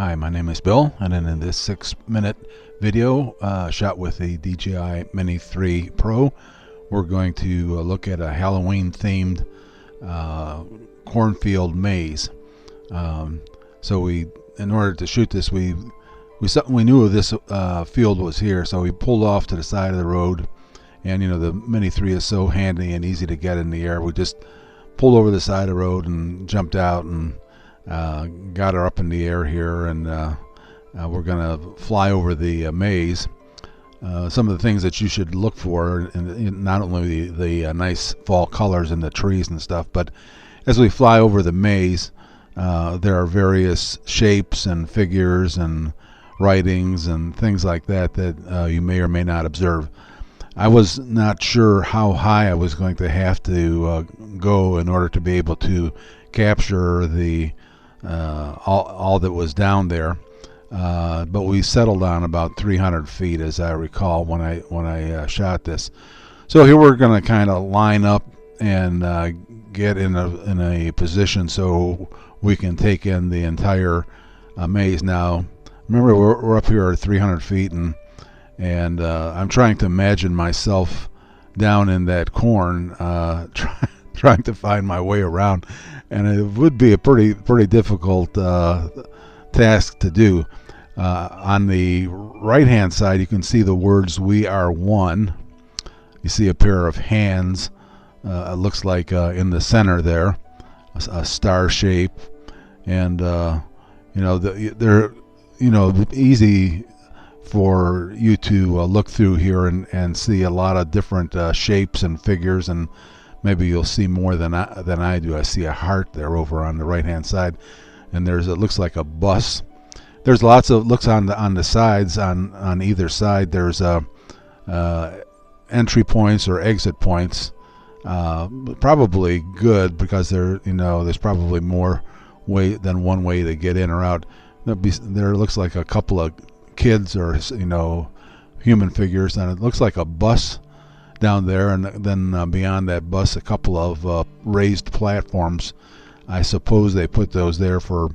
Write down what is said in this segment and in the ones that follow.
Hi, my name is Bill, and in this 6-minute video shot with the DJI Mini 3 Pro, we're going to look at a Halloween-themed cornfield maze. So in order to shoot this, we knew this field was here, so we pulled off to the side of the road. And the Mini 3 is so handy and easy to get in the air. We just pulled over the side of the road and jumped out and got her up in the air here, and we're gonna fly over the maze. Some of the things that you should look for, and not only the nice fall colors in the trees and stuff, but as we fly over the maze, there are various shapes and figures and writings and things like that that you may or may not observe. I was not sure how high I was going to have to go in order to be able to capture the all that was down there, but we settled on about 300 feet, as I recall, when I shot this. So here we're going to kind of line up and get in a position so we can take in the entire maze. Now, remember, we're up here at 300 feet, and I'm trying to imagine myself down in that corn, trying to find my way around, and it would be a pretty difficult task to do. On the right hand side, you can see the words "We are one." You see a pair of hands, it looks like, in the center there, a star shape, and they're easy for you to look through here and see a lot of different shapes and figures, and maybe you'll see more than I do. I see a heart there over on the right hand side, and it looks like a bus. There's lots of looks on the sides, on either side. There's entry points or exit points, probably good, because there's probably more way than one way to get in or out. There looks like a couple of kids or human figures, and it looks like a bus down there, and then beyond that bus a couple of raised platforms. I suppose they put those there for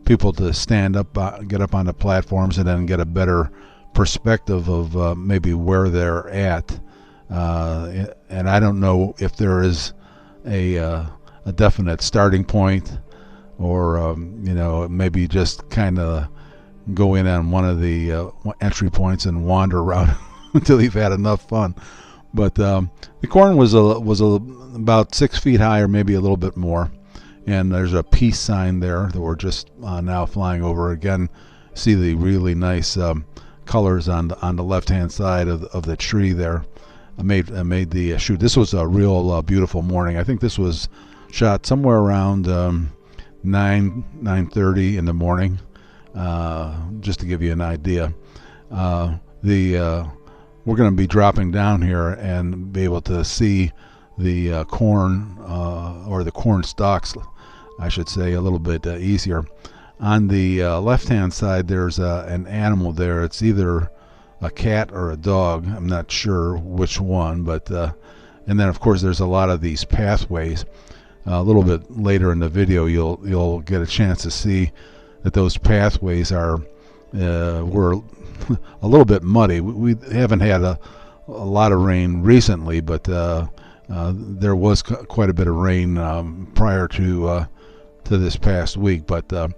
people to stand up, get up on the platforms, and then get a better perspective of maybe where they're at. And I don't know if there is a definite starting point, or maybe just kind of go in on one of the entry points and wander around until you've had enough fun. But the corn was about 6 feet high, or maybe a little bit more, and there's a peace sign there that we're just now flying over. Again, see the really nice colors on the left hand side of the tree there. I made the shoot. This was a real beautiful morning. I think this was shot somewhere around 9:30 in the morning. Just to give you an idea, we're going to be dropping down here and be able to see the corn, or the corn stalks, I should say, a little bit easier. On the left-hand side, there's an animal there. It's either a cat or a dog. I'm not sure which one, but and then of course there's a lot of these pathways. A little bit later in the video, you'll get a chance to see that those pathways were a little bit muddy. We haven't had a lot of rain recently, but there was quite a bit of rain prior to this past week. But at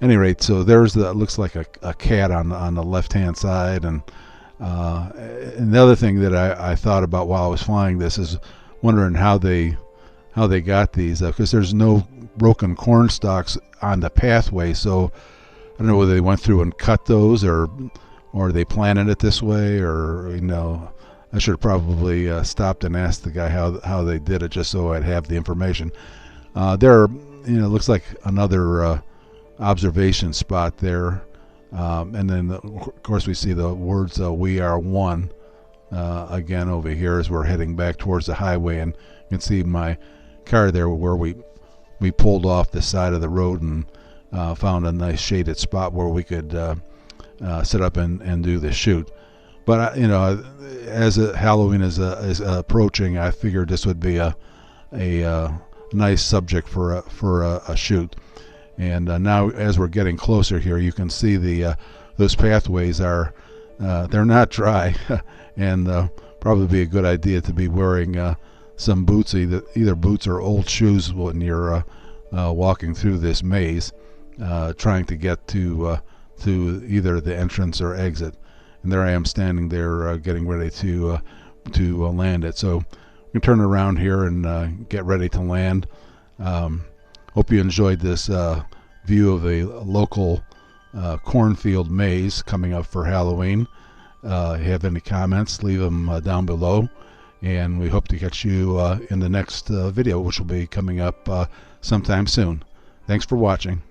any rate, so looks like a cat on the left-hand side, and the other thing that I thought about while I was flying this is wondering how they got these, because there's no broken corn stalks on the pathway, so I don't know whether they went through and cut those, or they planted it this way, or I should have probably stopped and asked the guy how they did it, just so I'd have the information. There, looks like another observation spot there, and then of course we see the words "We are one" again over here as we're heading back towards the highway, and you can see my car there where we pulled off the side of the road and found a nice shaded spot where we could sit up and do the shoot. But as Halloween is approaching, I figured this would be a nice subject for a shoot. And now, as we're getting closer here, you can see the those pathways are they're not dry, and probably be a good idea to be wearing some boots, either boots or old shoes when you're walking through this maze, trying to get to either the entrance or exit. And there I am standing there getting ready to land it. So we can turn around here and get ready to land. Hope you enjoyed this view of a local cornfield maze coming up for Halloween. If you have any comments, leave them down below, and we hope to catch you in the next video, which will be coming up sometime soon. Thanks for watching.